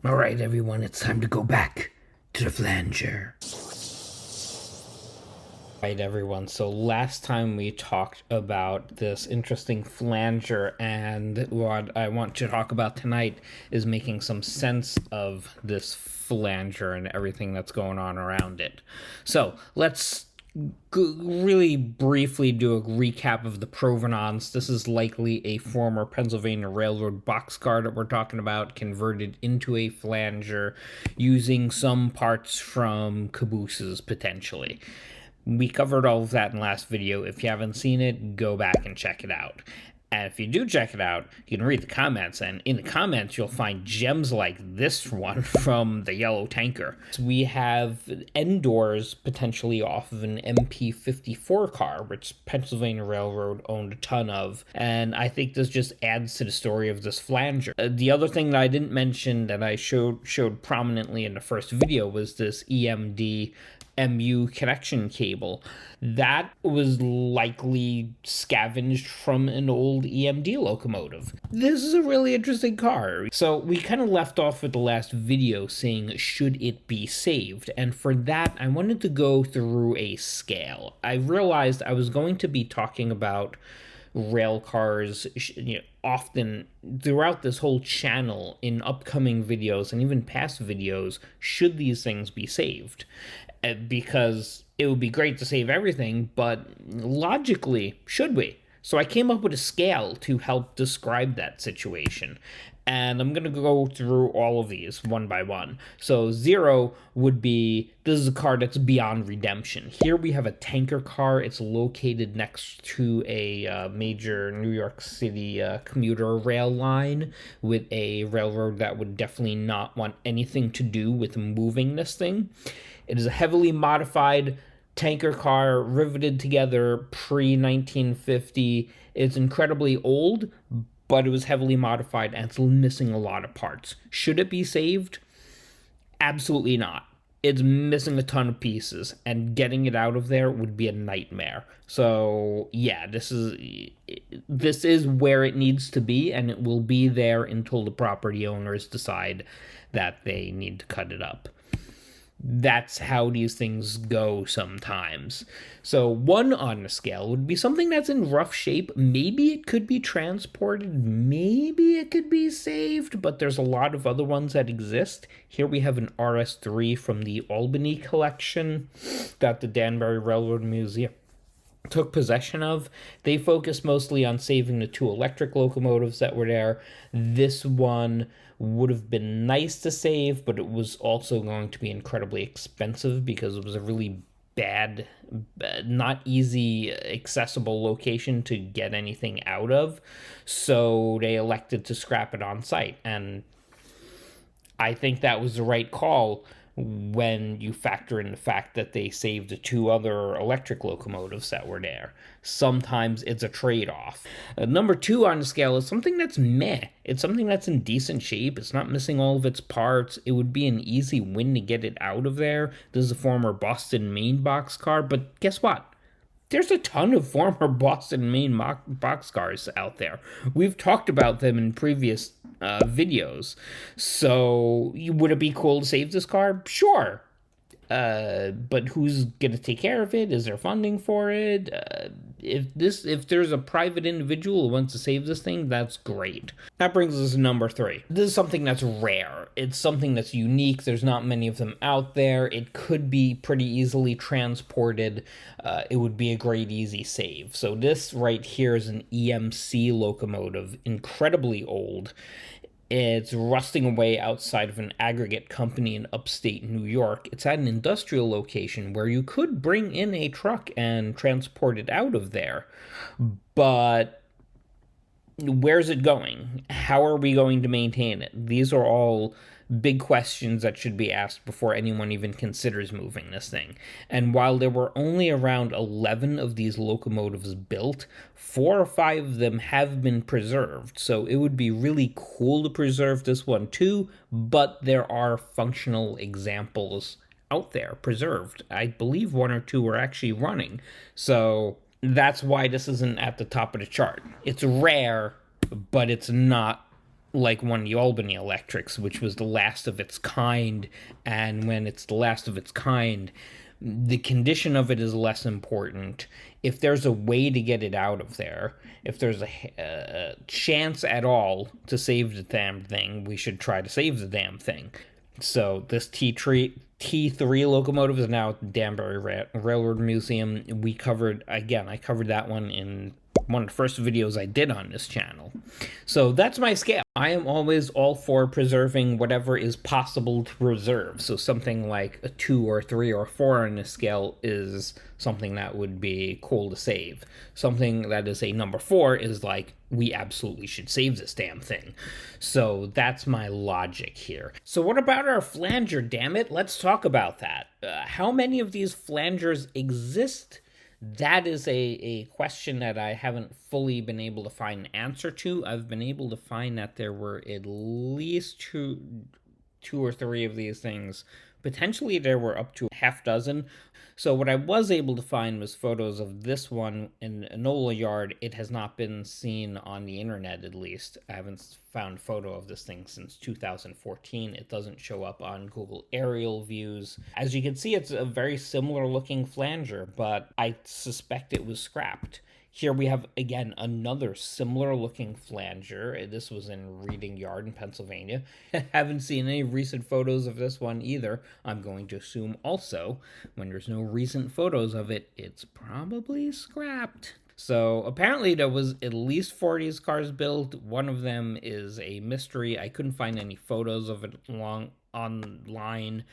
Alright, everyone, it's time to go back to the flanger. Right, everyone, so last time we talked about this interesting flanger, and what I want to talk about tonight is making some sense of this flanger and everything that's going on around it. So let's really briefly do a recap of the provenance. This is likely a former Pennsylvania Railroad boxcar that we're talking about, converted into a flanger using some parts from cabooses, potentially. We covered all of that in the last video. If you haven't seen it, go back and check it out. And if you do check it out, you can read the comments, and in the comments you'll find gems like this one from the yellow tanker. So we have end doors potentially off of an MP54 car, which Pennsylvania Railroad owned a ton of, and I think this just adds to the story of this flanger. The other thing that I didn't mention that I showed prominently in the first video was this EMD MU connection cable. That was likely scavenged from an old EMD locomotive. This is a really interesting car. So we kind of left off with the last video saying, should it be saved? And for that, I wanted to go through a scale. I realized I was going to be talking about rail cars, often throughout this whole channel in upcoming videos and even past videos. Should these things be saved? Because it would be great to save everything, but logically, should we? So I came up with a scale to help describe that situation. And I'm going to go through all of these one by one. So 0 would be, this is a car that's beyond redemption. Here we have a tanker car. It's located next to a major New York City commuter rail line with a railroad that would definitely not want anything to do with moving this thing. It is a heavily modified tanker car riveted together pre-1950. It's incredibly old, but it was heavily modified and it's missing a lot of parts. Should it be saved? Absolutely not. It's missing a ton of pieces, and getting it out of there would be a nightmare. So yeah, this is where it needs to be, and it will be there until the property owners decide that they need to cut it up. That's how these things go sometimes. So 1 on the scale would be something that's in rough shape. Maybe it could be transported, maybe it could be saved, but there's a lot of other ones that exist. Here we have an RS3 from the Albany collection that the Danbury Railroad Museum took possession of. They focused mostly on saving the 2 electric locomotives that were there. This one would have been nice to save, but it was also going to be incredibly expensive because it was a really bad, not easy accessible location to get anything out of. So they elected to scrap it on site, and I think that was the right call when you factor in the fact that they saved the 2 other electric locomotives that were there. Sometimes it's a trade-off. Number 2 on the scale is something that's meh. It's something that's in decent shape. It's not missing all of its parts. It would be an easy win to get it out of there. This is a former Boston, Maine boxcar, but guess what? There's a ton of former Boston, Maine boxcars out there. We've talked about them in previous videos. So would it be cool to save this car? Sure. But who's going to take care of it? Is there funding for it? If there's a private individual who wants to save this thing, that's great. That brings us to number 3. This is something that's rare. It's something that's unique. There's not many of them out there. It could be pretty easily transported. It would be a great easy save. So this right here is an EMC locomotive, incredibly old. It's rusting away outside of an aggregate company in upstate New York. It's at an industrial location where you could bring in a truck and transport it out of there. But where's it going? How are we going to maintain it? These are all big questions that should be asked before anyone even considers moving this thing. And while there were only around 11 of these locomotives built, 4 or 5 of them have been preserved. So it would be really cool to preserve this one too, but there are functional examples out there preserved. I believe 1 or 2 are actually running. So that's why this isn't at the top of the chart. It's rare, but it's not like one of the Albany Electrics, which was the last of its kind. And when it's the last of its kind, the condition of it is less important. If there's a way to get it out of there, if there's a chance at all to save the damn thing, we should try to save the damn thing. So this T3 locomotive is now at the Danbury Railroad Museum. I covered that one in one of the first videos I did on this channel. So that's my scale. I am always all for preserving whatever is possible to preserve. So something like a 2 or 3 or 4 on this scale is something that would be cool to save. Something that is a number 4 is like, we absolutely should save this damn thing. So that's my logic here. So what about our flanger, damn it? Let's talk about that. How many of these flangers exist? That is a question that I haven't fully been able to find an answer to. I've been able to find that there were at least two or three of these things. Potentially there were up to a half dozen. So what I was able to find was photos of this one in Enola Yard. It has not been seen on the internet, at least. I haven't found a photo of this thing since 2014. It doesn't show up on Google aerial views. As you can see, it's a very similar looking flanger, but I suspect it was scrapped. Here we have, again, another similar looking flanger. This was in Reading Yard in Pennsylvania. Haven't seen any recent photos of this one either. I'm going to assume also, when there's no recent photos of it, it's probably scrapped. So apparently there was at least 4 of these cars built. One of them is a mystery. I couldn't find any photos of it online.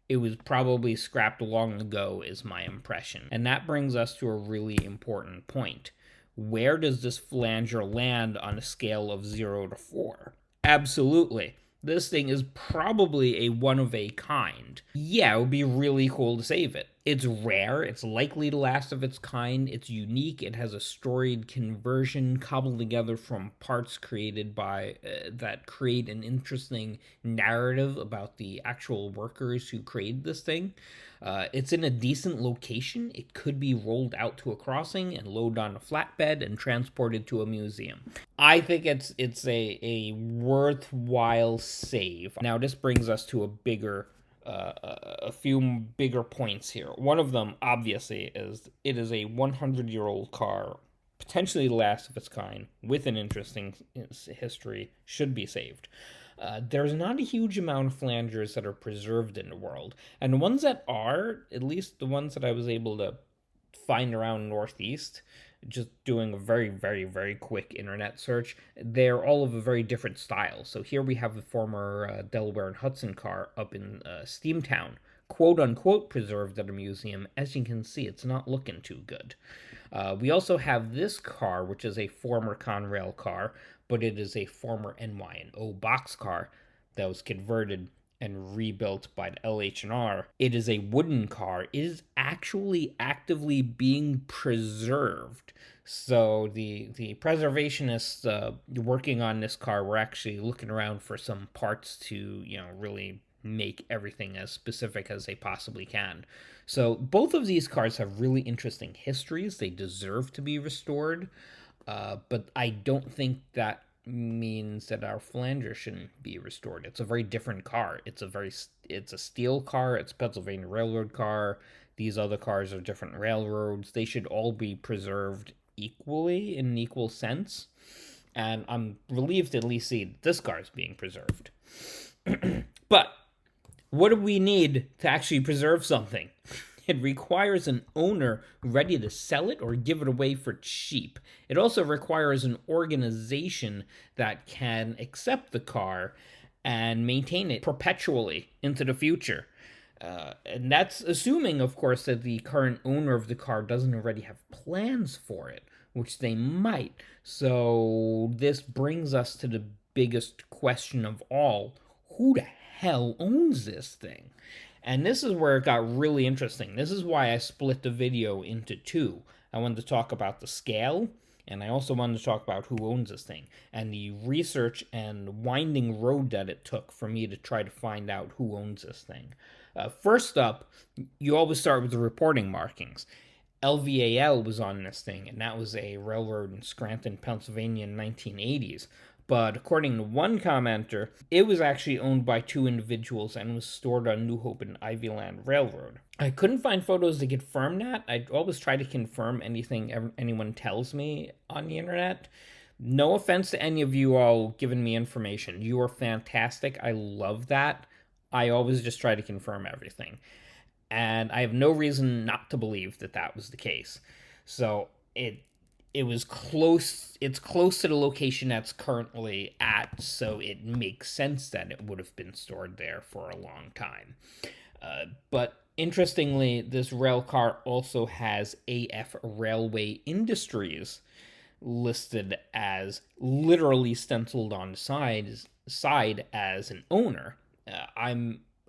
It was probably scrapped long ago, is my impression. And that brings us to a really important point. Where does this flanger land on a scale of 0 to 4? Absolutely. This thing is probably a one of a kind. Yeah, it would be really cool to save it. It's rare, it's likely the last of its kind, it's unique, it has a storied conversion cobbled together from parts created by, that create an interesting narrative about the actual workers who created this thing. It's in a decent location. It could be rolled out to a crossing and loaded on a flatbed and transported to a museum. I think it's a worthwhile save. Now this brings us to a few bigger points here. One of them, obviously, is it is a 100-year-old car, potentially the last of its kind, with an interesting history, should be saved. There's not a huge amount of flangers that are preserved in the world, and the ones that are, at least the ones that I was able to find around Northeast, just doing a very, very, very quick internet search, they're all of a very different style. So here we have the former Delaware and Hudson car up in Steamtown, quote unquote preserved at a museum. As you can see, it's not looking too good. We also have this car, which is a former Conrail car, but it is a former NY&O boxcar that was converted and rebuilt by the LH&R. It is a wooden car. It is actually actively being preserved. So the preservationists working on this car were actually looking around for some parts to, really make everything as specific as they possibly can. So both of these cars have really interesting histories. They deserve to be restored. But I don't think that means that our flanger shouldn't be restored. It's a very different car. It's a steel car. It's a Pennsylvania Railroad car. These other cars are different railroads. They should all be preserved equally, in an equal sense. And I'm relieved to at least see this car is being preserved. But what do we need to actually preserve something? It requires an owner ready to sell it or give it away for cheap. It also requires an organization that can accept the car and maintain it perpetually into the future. And that's assuming, of course, that the current owner of the car doesn't already have plans for it, which they might. So this brings us to the biggest question of all. Who the hell owns this thing? And this is where it got really interesting. This is why I split the video into two. I wanted to talk about the scale, and I also wanted to talk about who owns this thing, and the research and winding road that it took for me to try to find out who owns this thing. First up, you always start with the reporting markings. LVAL was on this thing, and that was a railroad in Scranton, Pennsylvania in the 1980s. But according to one commenter, it was actually owned by two individuals and was stored on New Hope and Ivyland Railroad. I couldn't find photos to confirm that. I always try to confirm anything anyone tells me on the internet. No offense to any of you all giving me information. You are fantastic. I love that. I always just try to confirm everything. And I have no reason not to believe that that was the case. So it was close. It's close to the location that's currently at, so it makes sense that it would have been stored there for a long time. But interestingly, this rail car also has AF Railway Industries listed as literally stenciled on the side as an owner.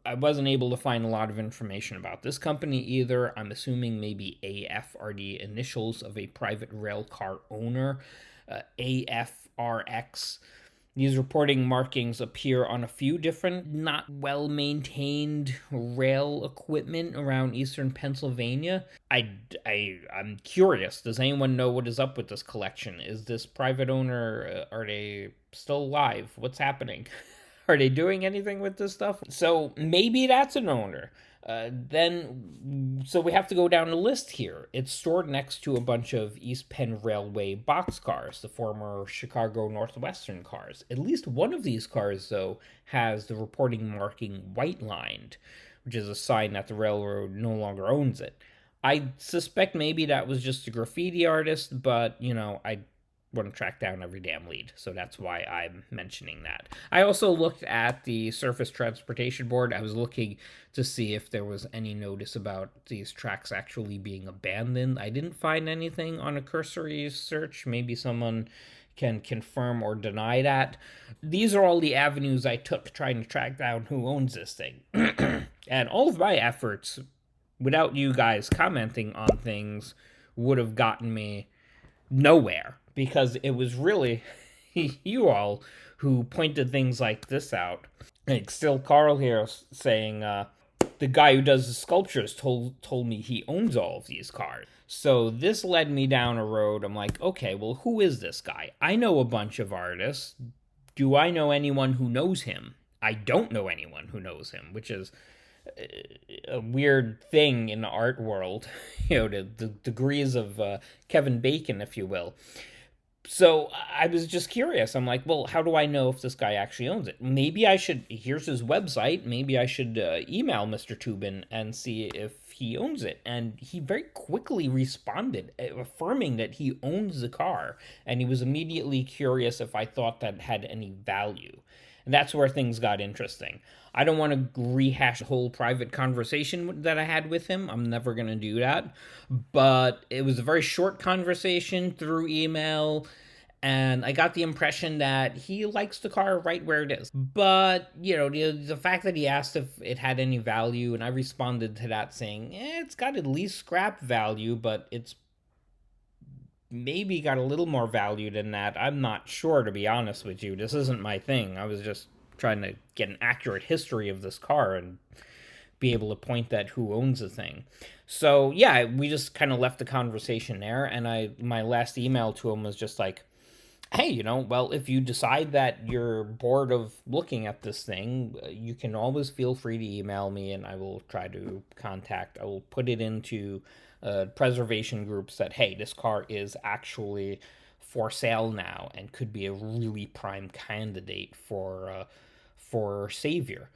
I wasn't able to find a lot of information about this company either. I'm assuming maybe AF are the initials of a private rail car owner. AFRX. These reporting markings appear on a few different not well-maintained rail equipment around eastern Pennsylvania. I'm curious. Does anyone know what is up with this collection? Is this private owner, are they still alive? What's happening? Are they doing anything with this stuff? So maybe that's an owner. So we have to go down the list here. It's stored next to a bunch of East Penn Railway boxcars, the former Chicago Northwestern cars. At least one of these cars, though, has the reporting marking white lined, which is a sign that the railroad no longer owns it. I suspect maybe that was just a graffiti artist, but, I want to track down every damn lead, so that's why I'm mentioning that. I also looked at the Surface Transportation Board. I was looking to see if there was any notice about these tracks actually being abandoned. I didn't find anything on a cursory search. Maybe someone can confirm or deny that. These are all the avenues I took trying to track down who owns this thing. And all of my efforts, without you guys commenting on things, would have gotten me nowhere, because it was really you all who pointed things like this out. Like still Carl here saying, the guy who does the sculptures told me he owns all of these cars. So this led me down a road. I'm like, okay, well, who is this guy? I know a bunch of artists. Do I know anyone who knows him? I don't know anyone who knows him, which is a weird thing in the art world, the degrees of Kevin Bacon, if you will. So I was just curious. I'm like, well, how do I know if this guy actually owns it? Maybe I should, here's his website, maybe I should email Mr. Tubin and see if he owns it. And he very quickly responded, affirming that he owns the car. And he was immediately curious if I thought that had any value. And that's where things got interesting. I don't want to rehash the whole private conversation that I had with him. I'm never going to do that. But it was a very short conversation through email, and I got the impression that he likes the car right where it is. But, the fact that he asked if it had any value, and I responded to that saying, it's got at least scrap value, but it's maybe got a little more value than that. I'm not sure, to be honest with you. This isn't my thing. I was just trying to get an accurate history of this car and be able to point at who owns the thing. So yeah, we just kind of left the conversation there, and my last email to him was just like, hey, well, if you decide that you're bored of looking at this thing, you can always feel free to email me, and I will try to I will put it into preservation groups that, hey, this car is actually for sale now and could be a really prime candidate for savior.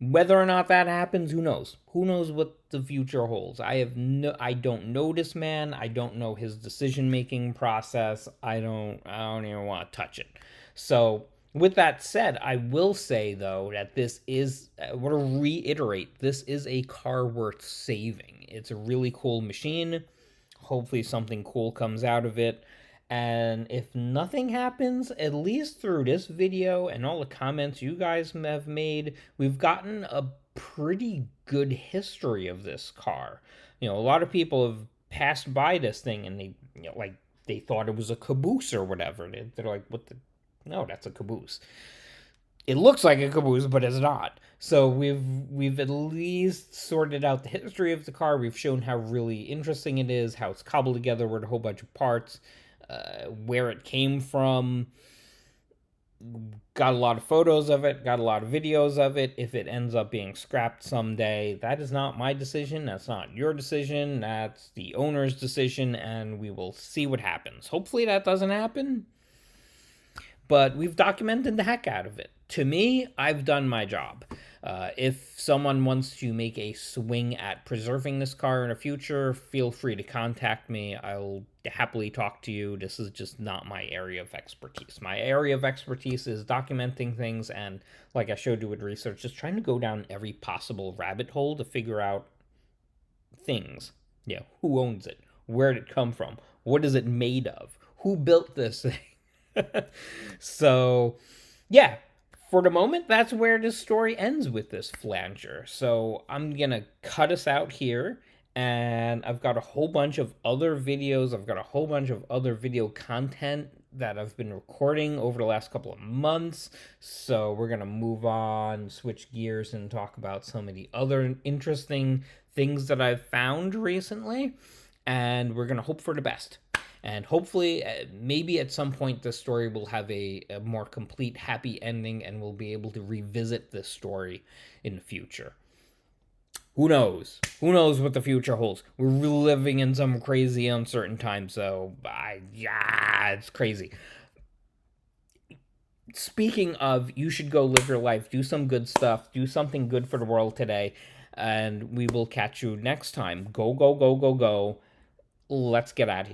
Whether or not that happens, who knows? Who knows what the future holds? I don't know this man. I don't know his decision-making process. I don't even want to touch it. So, with that said, I will say, though, that this is, I want to reiterate, this is a car worth saving. It's a really cool machine. Hopefully something cool comes out of it. And if nothing happens, at least through this video and all the comments you guys have made, we've gotten a pretty good history of this car. A lot of people have passed by this thing and they thought it was a caboose or whatever. They're like, no, that's a caboose. It looks like a caboose, but it's not. So we've at least sorted out the history of the car. We've shown how really interesting it is, how it's cobbled together with a whole bunch of parts, where it came from. got a lot of photos of it, got a lot of videos of it. If it ends up being scrapped someday, that is not my decision. That's not your decision. That's the owner's decision, and we will see what happens. Hopefully that doesn't happen, but we've documented the heck out of it. To me, I've done my job. If someone wants to make a swing at preserving this car in the future, feel free to contact me. I'll happily talk to you. This is just not my area of expertise. My area of expertise is documenting things, and like I showed you with research, just trying to go down every possible rabbit hole to figure out things. Yeah, who owns it? Where did it come from? What is it made of? Who built this thing? So, yeah, for the moment, that's where this story ends with this flanger. So I'm gonna cut us out here, and I've got a whole bunch of other videos. I've got a whole bunch of other video content that I've been recording over the last couple of months. So we're gonna move on, switch gears, and talk about some of the other interesting things that I've found recently. And we're gonna hope for the best. And hopefully, maybe at some point, this story will have a more complete, happy ending, and we'll be able to revisit this story in the future. Who knows? Who knows what the future holds? We're living in some crazy, uncertain time, so yeah, it's crazy. Speaking of, you should go live your life, do some good stuff, do something good for the world today, and we will catch you next time. Go, go, go, go, go. Let's get out of here.